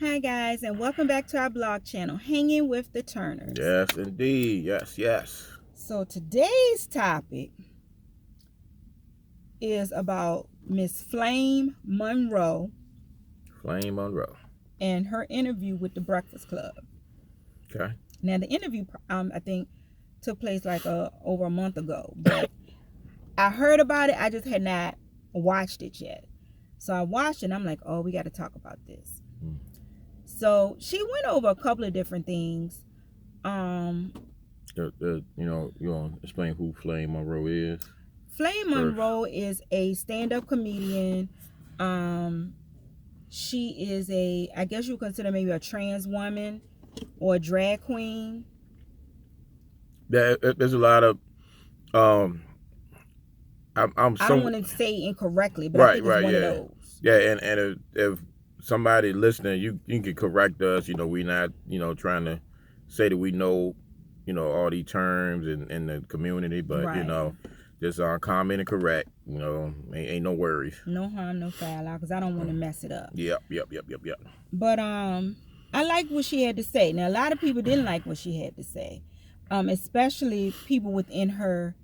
Hi guys, and welcome back to our blog channel, Hanging with the Turners. Yes, indeed. Yes. So today's topic is about Miss Flame Monroe. Flame Monroe. And her interview with the Breakfast Club. Okay. Now the interview, I think, took place like over a month ago, but I heard about it. I just had not watched it yet. So I watched it and I'm like, oh, we got to talk about this. So she went over a couple of different things. You want to explain who Flame Monroe is? Flame Monroe is a stand-up comedian. She is I guess you consider maybe a trans woman or a drag queen. There's a lot of I don't want to say incorrectly, but right, I think it's one of those. Yeah, and if somebody listening, you can correct us. We not trying to say that we know all these terms in the community, but right. Just comment and correct. Ain't no worries. No harm, no foul, because I don't want to mess it up. Yep. But I like what she had to say. Now a lot of people didn't like what she had to say, especially people within her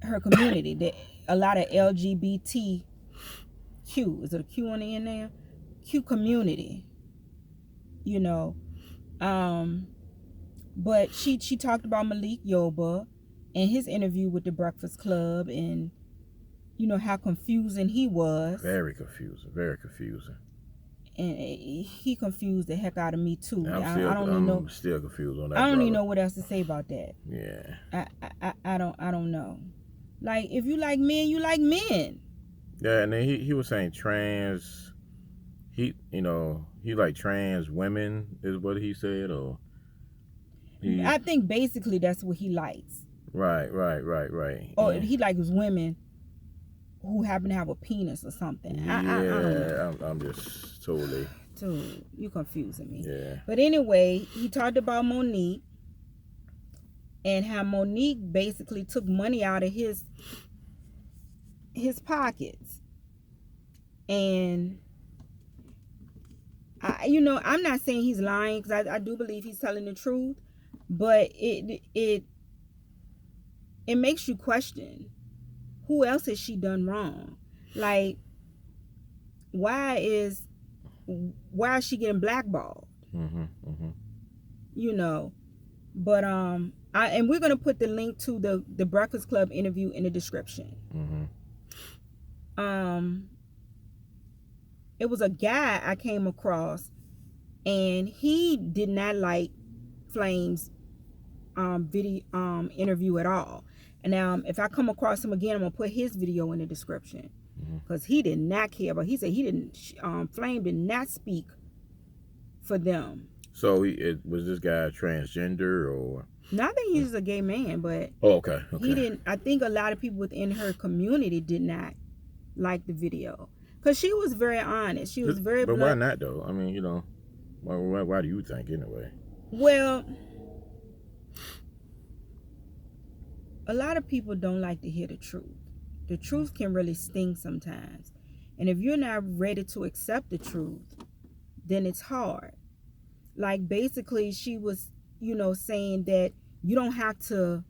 community. A lot of LGBTQ, is it a Q on the end there? Q community. But she talked about Malik Yoba and his interview with the Breakfast Club, and how confusing he was. Very confusing. And he confused the heck out of me too. I'm still confused on that. I don't even know what else to say about that. Yeah. I don't know. Like, if you like men, you like men. Yeah, and then he was saying trans. He like trans women is what he said, or I think basically that's what he likes. Right. Or he likes women who happen to have a penis or something. Yeah, I'm just totally. Dude, you confusing me. Yeah. But anyway, he talked about Monique and how Monique basically took money out of his pockets. And I'm not saying he's lying, because I do believe he's telling the truth, but it makes you question, who else has she done wrong? Like, why is she getting blackballed? But and we're gonna put the link to the Breakfast Club interview in the description. It was a guy I came across, and he did not like Flame's video interview at all. And if I come across him again, I'm gonna put his video in the description, because he did not care. But he said he didn't. Flame did not speak for them. So was this guy transgender or? No, I think he's a gay man, but okay. He didn't. I think a lot of people within her community did not like the video, because she was very honest. She was very. But why not though? I mean, why do you think anyway? Well, a lot of people don't like to hear the truth. The truth can really sting sometimes. And if you're not ready to accept the truth, then it's hard. Like, basically, she was, saying that you don't have to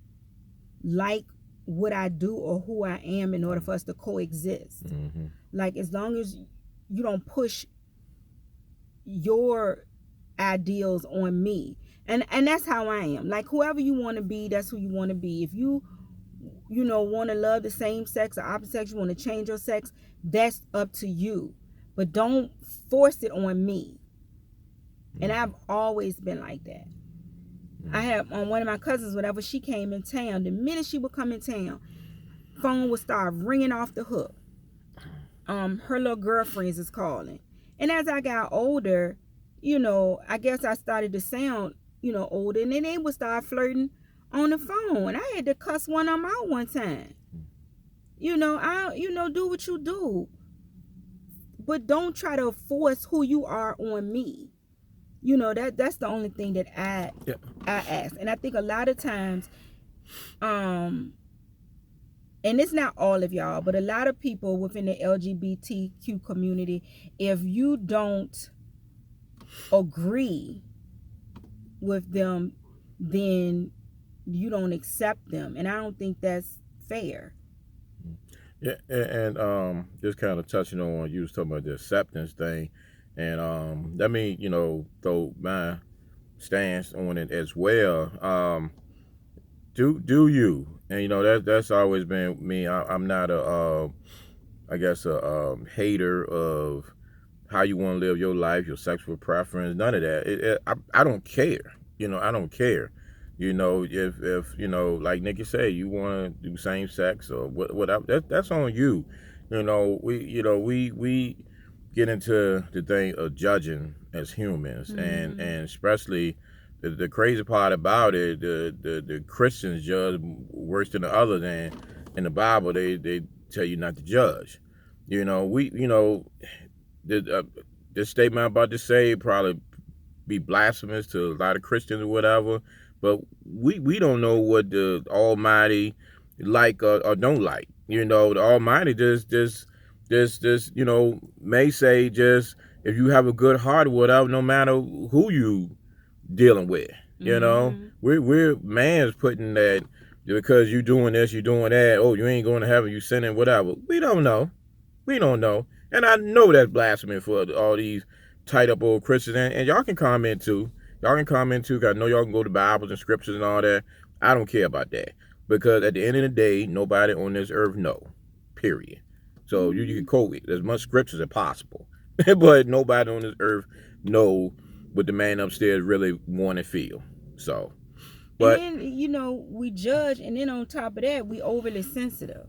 like what I do or who I am in order for us to coexist. Like, as long as you don't push your ideals on me. And that's how I am. Like, whoever you want to be, that's who you want to be. If you want to love the same sex or opposite sex, you want to change your sex, that's up to you. But don't force it on me. And I've always been like that. I have one of my cousins, whenever she came in town, the minute she would come in town, phone would start ringing off the hook. Her little girlfriends is calling. And as I got older, I guess I started to sound, older, and then they would start flirting on the phone. And I had to cuss one of them out one time. Do what you do. But don't try to force who you are on me. That's the only thing that I ask. And I think a lot of times, and it's not all of y'all, but a lot of people within the LGBTQ community, if you don't agree with them, then you don't accept them, and I don't think that's fair. Yeah, and just kind of touching on you was talking about the acceptance thing, and let me throw my stance on it as well. Do you? And that's always been me. I'm not a I guess a hater of how you want to live your life, your sexual preference, none of that. I don't care. I don't care. If like Nikki said, you want to do same sex or whatever, that's on you. We get into the thing of judging as humans, and especially the crazy part about it, the Christians judge worse than the others, and in the Bible they tell you not to judge. This statement I'm about to say probably be blasphemous to a lot of Christians or whatever, but we don't know what the Almighty like or don't like. The Almighty just may say, just if you have a good heart or whatever, no matter who you dealing with. We're man's putting that because you doing this, you doing that. Oh, you ain't going to heaven, you sinning, whatever. We don't know. And I know that's blasphemy for all these tight up old Christians. And y'all can comment too. Cause I know y'all can go to Bibles and scriptures and all that. I don't care about that. Because at the end of the day, nobody on this earth know. Period. So you can quote it as much scriptures as possible. But nobody on this earth know what the man upstairs really want and feel. So, but and then, we judge, and then on top of that, we overly sensitive.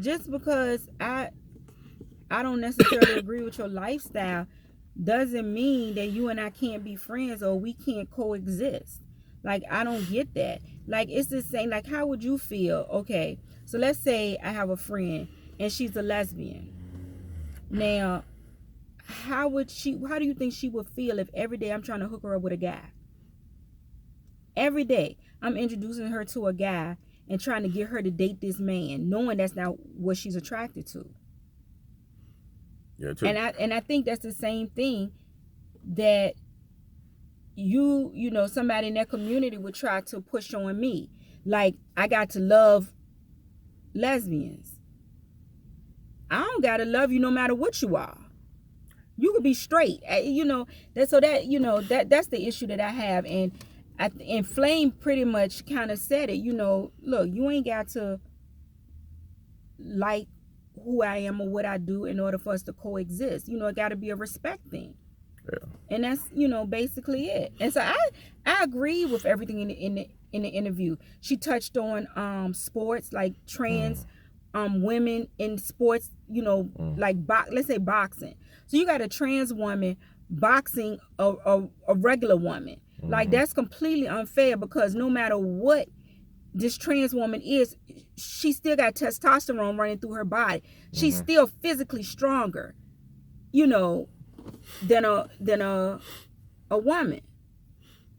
Just because I don't necessarily agree with your lifestyle doesn't mean that you and I can't be friends or we can't coexist. Like, I don't get that. Like, it's the same. Like, how would you feel? Okay, so let's say I have a friend and she's a lesbian. Now, how do you think she would feel if every day I'm trying to hook her up with a guy? Every day I'm introducing her to a guy and trying to get her to date this man, knowing that's not what she's attracted to. Yeah, too. And I think that's the same thing that somebody in that community would try to push on me. Like, I got to love lesbians. I don't gotta love you no matter what you are. You could be straight. That's the issue that I have. And Flame pretty much kind of said it. Look, you ain't got to like who I am or what I do in order for us to coexist. It got to be a respect thing. Yeah. And that's basically it. And so I agree with everything in the interview. She touched on sports, like trans women in sports. Like let's say boxing. So you got a trans woman boxing a regular woman. Like, that's completely unfair, because no matter what this trans woman is, she still got testosterone running through her body. She's still physically stronger, than a woman.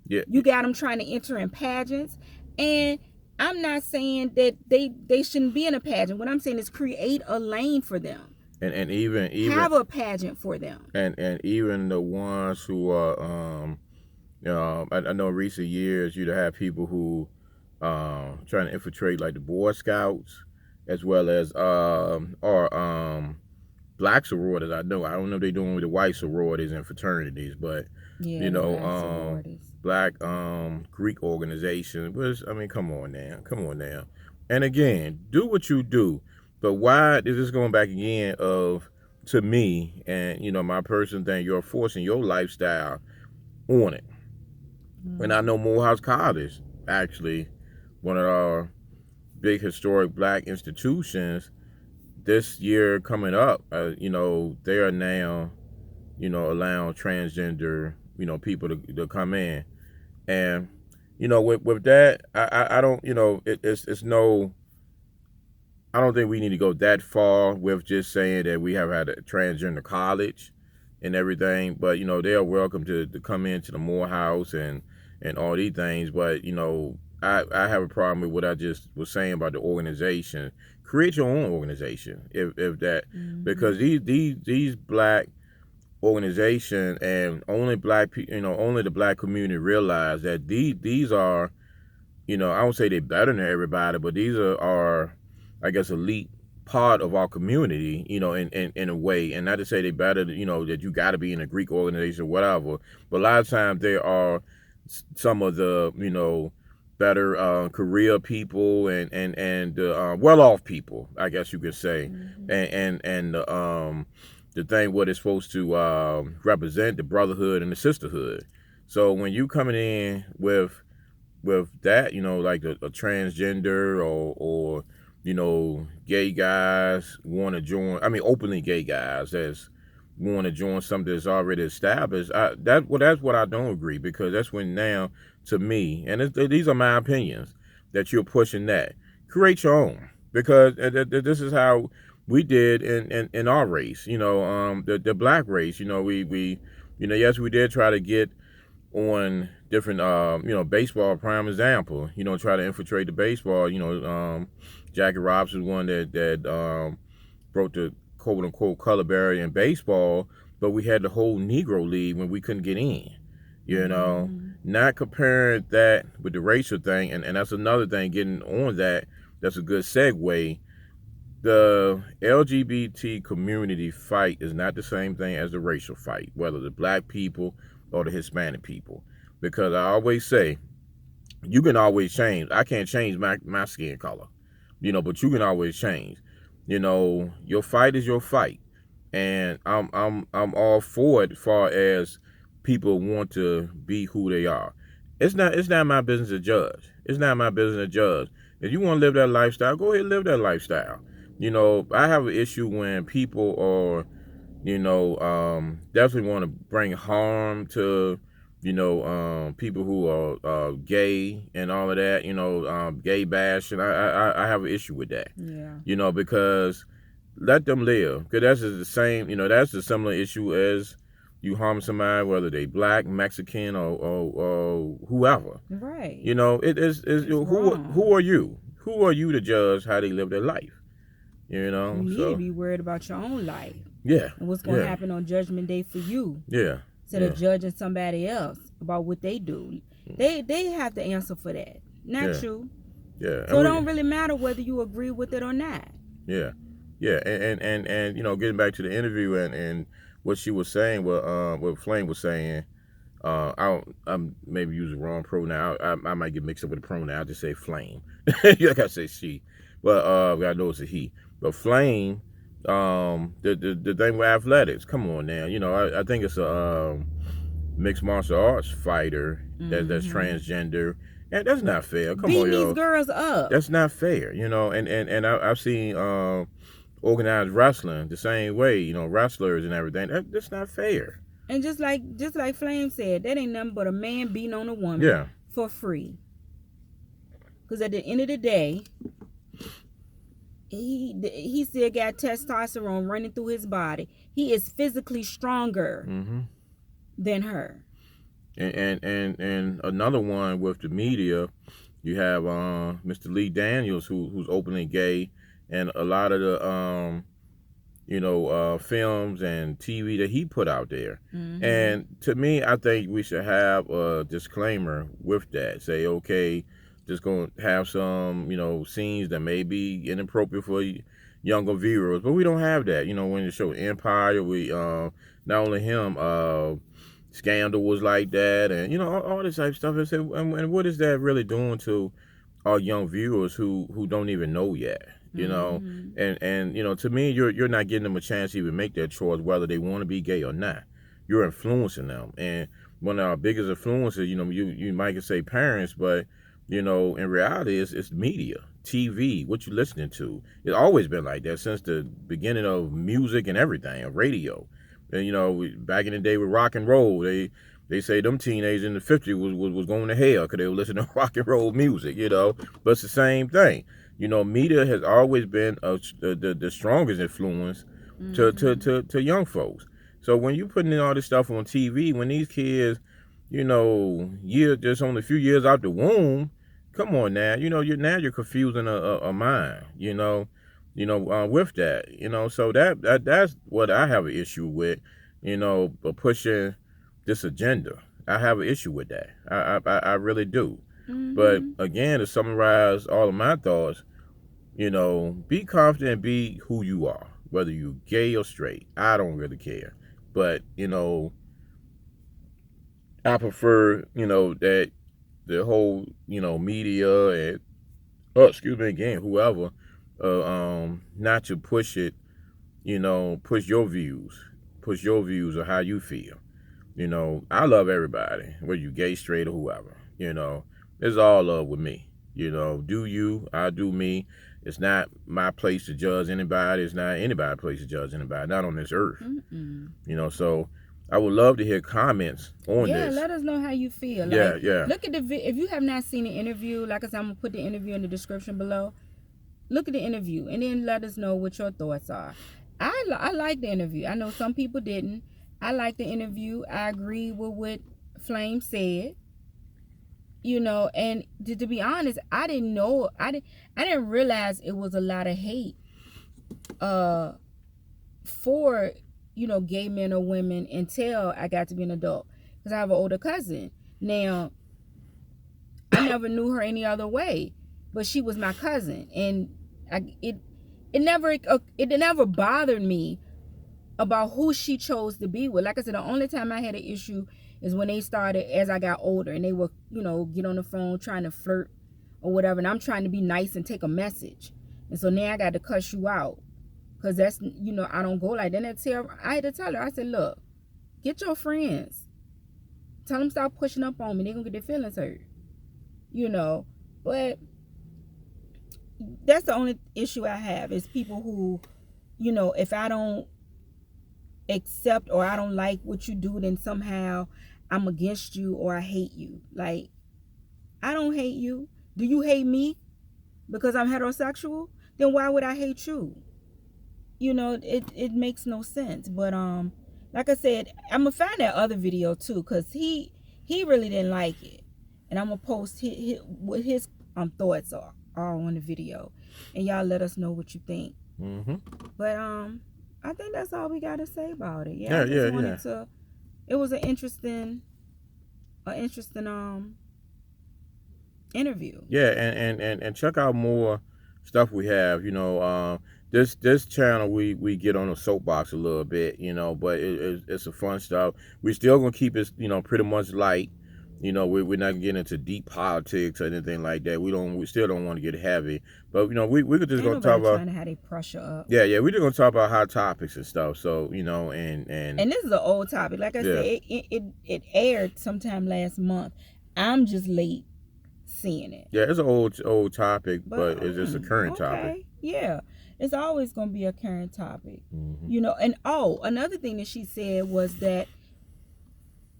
Yeah. You got them trying to enter in pageants, and I'm not saying that they shouldn't be in a pageant. What I'm saying is create a lane for them. And even have a pageant for them. And even the ones who are I know in recent years you'd have people who trying to infiltrate like the Boy Scouts, as well as black sororities. I don't know if they're doing with the white sororities and fraternities, but black Greek organizations. Which, I mean, come on now. And again, do what you do, but why is this going back again to me and my personal thing? You're forcing your lifestyle on it. And I know Morehouse College, actually, one of our big historic black institutions, this year coming up, they are now, allowing transgender, people to come in. And, with that, I don't, it's no, I don't think we need to go that far with just saying that we have had a transgender college and everything. But, they are welcome to come into the Morehouse and all these things. But, I have a problem with what I just was saying about the organization. Create your own organization, if that, because these black organization, and only black people, only the black community realize that these are, I won't say they're better than everybody, but these are I guess, elite part of our community, in a way. And not to say they're better, that you got to be in a Greek organization or whatever, but a lot of times they are some of the, better career people and well-off people, I guess you could say. Mm-hmm. And the thing what it's supposed to represent, the brotherhood and the sisterhood. So when you coming in with that, like a transgender or gay guys want to join. I mean, openly gay guys that's want to join something that's already established. That's what I don't agree, because that's when now, to me, and these are my opinions, that you're pushing that. Create your own, because this is how we did in our race. The black race. We yes, we did try to get on different baseball, prime example, try to infiltrate the baseball. Jackie Robinson was one that broke the quote unquote color barrier in baseball, but we had the whole Negro League when we couldn't get in. Not comparing that with the racial thing, and that's another thing, getting on that's a good segue. The LGBT community fight is not the same thing as the racial fight, whether the black people or the Hispanic people. Because I always say, you can always change. I can't change my skin color, but you can always change. Your fight is your fight. And I'm all for it as far as people want to be who they are. It's not my business to judge. It's not my business to judge. If you want to live that lifestyle, go ahead and live that lifestyle. I have an issue when people are, definitely want to bring harm to, people who are gay and all of that, gay bash. And I have an issue with that. Yeah. Because let them live. Because that's the same, that's a similar issue as you harm somebody, whether they black, Mexican, or whoever. Right. It is who are you? Who are you to judge how they live their life? You need to be worried about your own life. Yeah. And what's going to happen on Judgment Day for you. Yeah. Instead of judging somebody else about what they do. They have to answer for that. Not you. Yeah. So it don't really matter whether you agree with it or not. Yeah. Yeah. And getting back to the interview and what she was saying, what Flame was saying, I'm maybe using the wrong pronoun. I might get mixed up with the pronoun. I'll just say Flame. Like I say she. But I know it's a he. But Flame, the thing with athletics, come on now. I think it's a mixed martial arts fighter that's transgender. And that's not fair. Come on, yo. These girls up. That's not fair, and I've seen organized wrestling the same way, wrestlers and everything. That's not fair. And just like Flame said, that ain't nothing but a man beating on a woman for free. Because at the end of the day, he still got testosterone running through his body. He is physically stronger than her. And another one with the media, you have Mr. Lee Daniels, who's openly gay, and a lot of the films and TV that he put out there. And to me, I think we should have a disclaimer with that. Say, okay, just going to have some, scenes that may be inappropriate for younger viewers, but we don't have that. When the show Empire, we not only him, Scandal was like that, and all this type of stuff. And what is that really doing to our young viewers who don't even know yet? And to me, you're not giving them a chance to even make that choice whether they want to be gay or not. You're influencing them, and one of our biggest influences, you might say parents, but in reality, it's media, TV, what you're listening to. It's always been like that since the beginning of music and everything, of radio. And back in the day with rock and roll, they say them teenagers in the 50s was going to hell because they were listening to rock and roll music, But it's the same thing. Media has always been the strongest influence to young folks. So when you putting in all this stuff on TV, when these kids, just only a few years out the womb, come on now, you're confusing a mind, with that, so that's what I have an issue with, pushing this agenda. I have an issue with that. I really do. But Mm-hmm. again, to summarize all of my thoughts, be confident and be who you are, whether you're gay or straight. I don't really care. But, I prefer, that the whole, media and, excuse me again, whoever, not to push it, push your views of how you feel. I love everybody, whether you gay, straight, or whoever. It's all love with me. Do you, I do me. It's not my place to judge anybody. It's not anybody's place to judge anybody, not on this earth. Mm-mm. So I would love to hear comments on Yeah, this. let us know how you feel. Yeah, Like, yeah. look at if you have not seen the interview, like I said, I'm gonna put the interview in the description below. Look at the interview and then let us know what your thoughts are. I like the interview. I know some people didn't. I like the interview. I agree with what Flame said. And to be honest, I didn't know. I didn't realize it was a lot of hate for gay men or women until I got to be an adult, because I have an older cousin. Now, I never knew her any other way, but she was my cousin, and it never bothered me about who she chose to be with. Like I said, the only time I had an issue is when they started, as I got older, and they would get on the phone trying to flirt or whatever, and I'm trying to be nice and take a message, and so now I got to cuss you out, because that's I don't go like that. I had to tell her, I said, look, get your friends, tell them stop pushing up on me, they're gonna get their feelings hurt. But that's the only issue I have, is people who, if I don't accept or I don't like what you do, then somehow I'm against you or I hate you. Like, I don't hate you. Do you hate me because I'm heterosexual? Then why would I hate you? It makes no sense. But like I said, I'm gonna find that other video too, because he really didn't like it, and I'm gonna post what his thoughts are on the video, and y'all let us know what you think. Mm-hmm. But I think that's all we got to say about it. Yeah, I just wanted yeah. to. It was an interesting interview. Yeah, and check out more stuff we have. This channel we get on the soapbox a little bit, but it's a fun stuff. We still gonna keep it, pretty much light. We're not getting into deep politics or anything like that. We still don't want to get heavy, but we could just gonna talk about trying to have they pressure up. Yeah, we're just gonna talk about hot topics and stuff. So and this is an old topic. Like I said, it aired sometime last month. I'm just late seeing it. Yeah, it's an old topic, but it's just a current topic. Yeah, it's always gonna be a current topic. Mm-hmm. And another thing that she said was that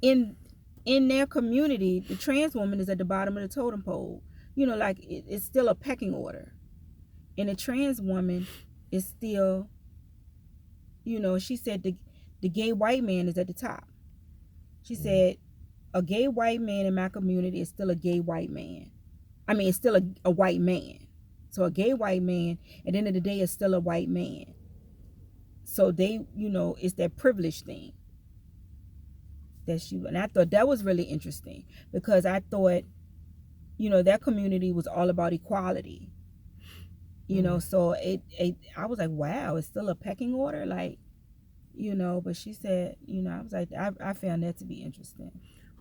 in their community, the trans woman is at the bottom of the totem pole. Like it's still a pecking order, and the trans woman is still, she said the gay white man is at the top. She said a gay white man in my community is still a gay white man. I mean, it's still a white man. So a gay white man, at the end of the day, is still a white man. So they, it's that privilege thing. And I thought that was really interesting, because I thought, that community was all about equality. So I was like, wow, it's still a pecking order, like, but she said, I was like, I found that to be interesting.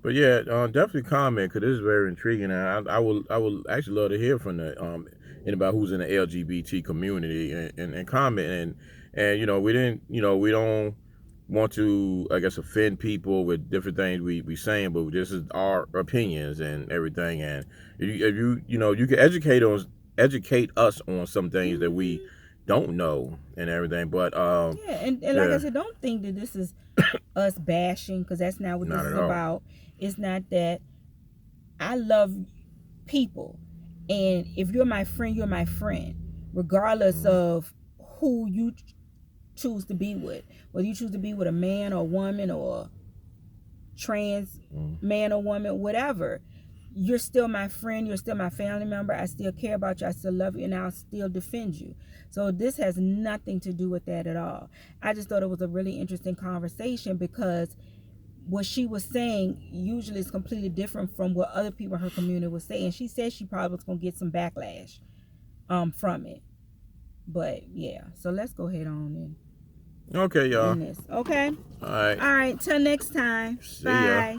But yeah, definitely comment, because this is very intriguing, and I will actually love to hear from anybody who's in the LGBT community, and comment, and we don't want to, I guess, offend people with different things we saying, but this is our opinions and everything, and if you can educate us on some things that we don't know and everything. But and like I said, don't think that this is us bashing, because that's not what this is about. It's not that. I love people, and if you're my friend, you're my friend, regardless of who you choose to be with, whether you choose to be with a man or woman or trans man or woman, whatever. you're still my friend, you're still my family member, I still care about you, I still love you, and I'll still defend you. So this has nothing to do with that at all. I just thought it was a really interesting conversation, because what she was saying usually is completely different from what other people in her community was saying. She said she probably was going to get some backlash from it. But yeah, so let's go ahead on Okay, y'all. in this. Okay. All right. All right. Till next time. See Bye. ya.